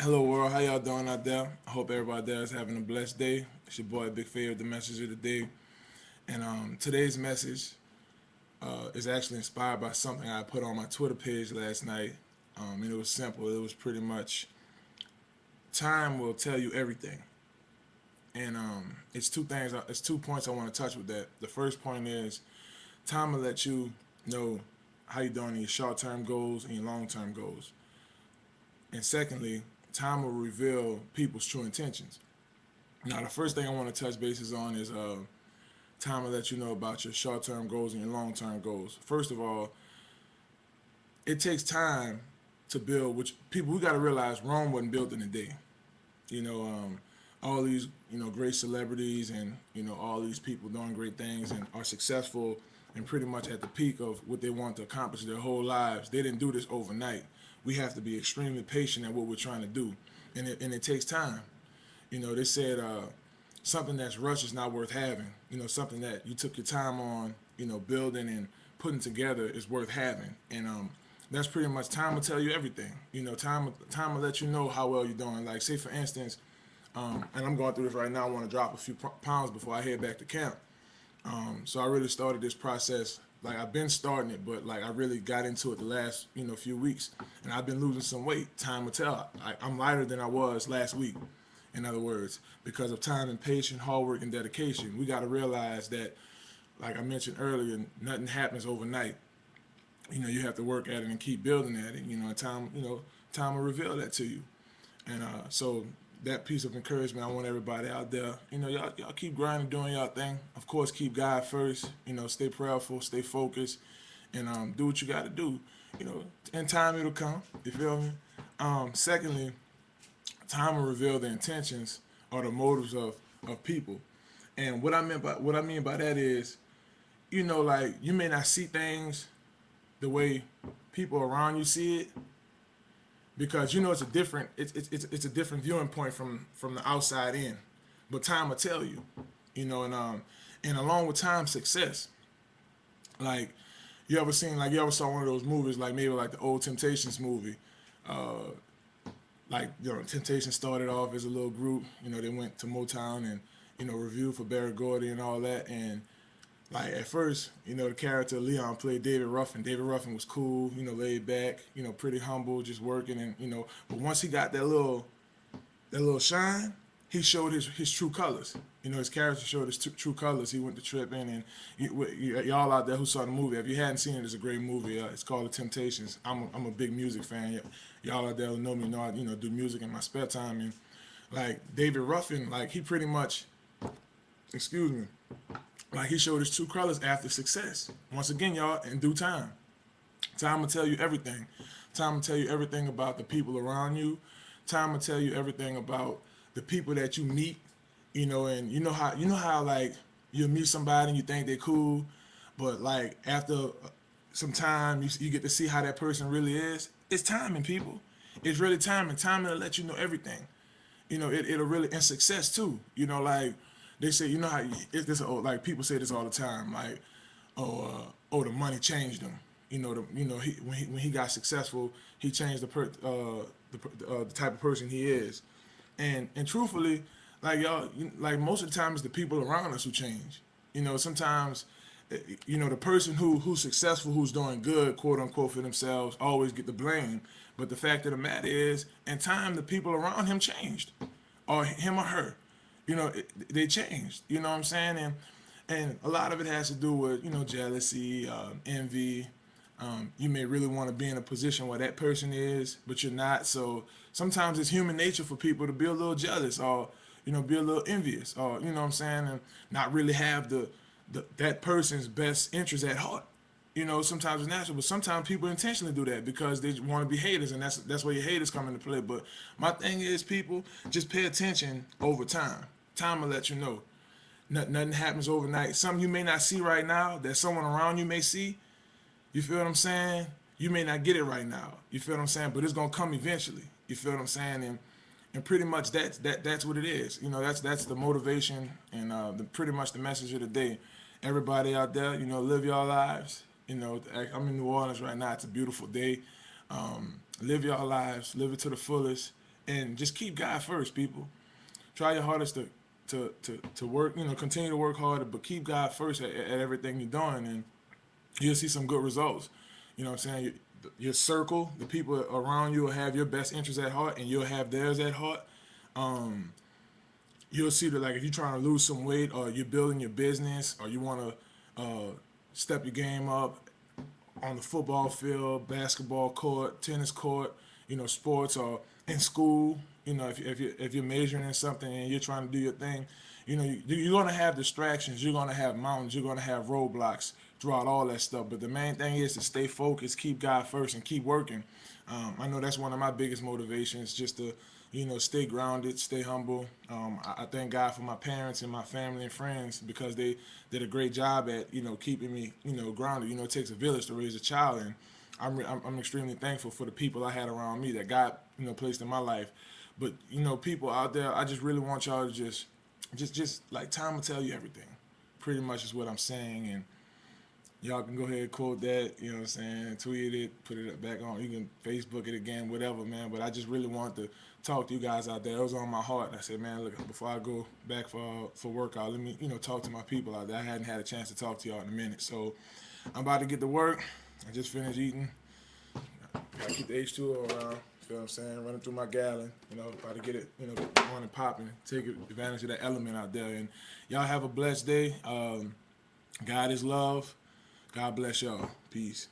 Hello world, how y'all doing out there? I hope everybody there is having a blessed day. It's your boy Big Fave, the message of the day. And today's message is actually inspired by something I put on my Twitter page last night. And it was simple. It was pretty much time will tell you everything. And it's two things. It's 2 points I want to touch with that. The first point is time will let you know how you're doing in your short-term goals and your long-term goals. And secondly, time will reveal people's true intentions. Now, the first thing I want to touch bases on is time to let you know about your short-term goals and your long-term goals. First of all, it takes time to build. Which people we got to realize Rome wasn't built in a day. You know, all these great celebrities and all these people doing great things and are successful and pretty much at the peak of what they want to accomplish their whole lives. They didn't do this overnight. We have to be extremely patient at what we're trying to do, and it takes time. They said something that's rushed is not worth having. Something that you took your time on, building and putting together is worth having. And that's pretty much time will tell you everything. Time will let you know how well you're doing. Like say for instance, and I'm going through this right now. I want to drop a few pounds before I head back to camp. So I really started this process. Like I've been starting it, but like I really got into it the last few weeks, and I've been losing some weight. Time will tell. I'm lighter than I was last week. In other words, because of time and patience, hard work, and dedication, we got to realize that, like I mentioned earlier, nothing happens overnight. You have to work at it and keep building at it. And time will reveal that to you. And so that piece of encouragement, I want everybody out there, y'all keep grinding, doing y'all thing. Of course, keep God first. Stay prayerful, stay focused, and do what you got to do. In time it'll come. You feel me? Secondly, time will reveal the intentions or the motives of people. And what I mean by that is, like you may not see things the way people around you see it, because it's a different viewing point from the outside in. But time will tell you, and along with time, success. Like you ever saw one of those movies, like maybe like the old Temptations movie. Like Temptation started off as a little group. They went to Motown and reviewed for Barry Gordy and all that. And like at first, the character Leon played David Ruffin. David Ruffin was cool, laid back, pretty humble, just working, and But once he got that little shine, he showed his true colors. His character showed his true colors. He went to tripping, and y'all out there who saw the movie, if you hadn't seen it, it's a great movie. It's called The Temptations. I'm a big music fan. Y'all out there who know me know I do music in my spare time, and like David Ruffin, like he pretty much, excuse me, like he showed his true colors after success. Once again, y'all, in due time. Time will tell you everything. Time will tell you everything about the people around you. Time will tell you everything about the people that you meet. And you know how like you meet somebody and you think they're cool, but like after some time you get to see how that person really is. It's timing, people. It's really timing. Timing will let you know everything. It'll really, and success too. Like they say, how this, like people say this all the time, like the money changed him. When he got successful, he changed the type of person he is. And truthfully, like y'all, like most of the time it's the people around us who change. Sometimes, the person who's successful, who's doing good, quote unquote, for themselves, always get the blame. But the fact of the matter is, in time, the people around him changed, or him or her. They changed. You know what I'm saying? And a lot of it has to do with jealousy, envy. You may really want to be in a position where that person is, but you're not. So sometimes it's human nature for people to be a little jealous, or be a little envious, or what I'm saying, and not really have that person's best interest at heart. Sometimes it's natural, but sometimes people intentionally do that because they want to be haters, and that's where your haters come into play. But my thing is, people, just pay attention over time. Time will let you know. Nothing happens overnight. Something you may not see right now that someone around you may see. You feel what I'm saying? You may not get it right now. You feel what I'm saying? But it's gonna come eventually. You feel what I'm saying? And pretty much that's what it is. That's the motivation and pretty much the message of the day. Everybody out there, live your lives. I'm in New Orleans right now. It's a beautiful day. Live your lives, live it to the fullest, and just keep God first, people. Try your hardest to work, continue to work harder, but keep God first at everything you're doing, and you'll see some good results. You know what I'm saying? Your circle, the people around you will have your best interests at heart, and you'll have theirs at heart. Um, you'll see that, like, if you're trying to lose some weight, or you're building your business, or you want to step your game up on the football field, basketball court, tennis court, sports, or in school. If you're majoring in something and you're trying to do your thing, you're gonna have distractions, you're gonna have mountains, you're gonna have roadblocks throughout all that stuff. But the main thing is to stay focused, keep God first, and keep working. I know that's one of my biggest motivations, just to stay grounded, stay humble. I thank God for my parents and my family and friends, because they did a great job at keeping me grounded. It takes a village to raise a child, and I'm extremely thankful for the people I had around me that God placed in my life. But people out there, I just really want y'all to just like, time will tell you everything. Pretty much is what I'm saying, and y'all can go ahead and quote that, you know what I'm saying, tweet it, put it back on, you can Facebook it again, whatever, man. But I just really want to talk to you guys out there. It was on my heart. I said, man, look, before I go back for workout, let me, talk to my people out there. I hadn't had a chance to talk to y'all in a minute. So I'm about to get to work. I just finished eating. Gotta keep the H2O around. You know what I'm saying? Running through my gallon, about to get it, on and popping. Take advantage of that element out there. And y'all have a blessed day. God is love. God bless y'all. Peace.